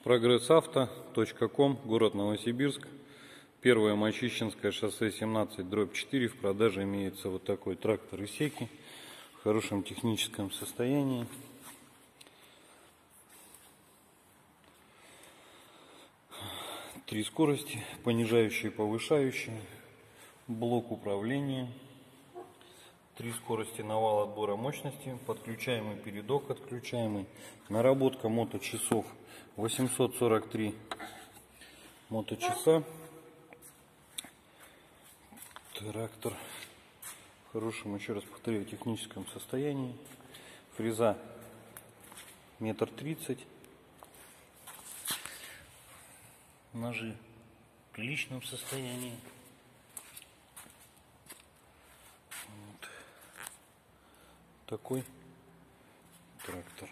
Прогрессавто.ком, город Новосибирск. Первое Мачищинское шоссе 17/4. В продаже имеется вот такой трактор Исеки в хорошем техническом состоянии. Три скорости, понижающие, повышающие, блок управления, три скорости, навал отбора мощности, подключаемый передок, отключаемый, наработка моточасов 843 моточаса. Трактор в хорошем, еще раз повторяю, техническом состоянии. Фреза 1,30 м. Ножи в приличном состоянии. Вот такой трактор.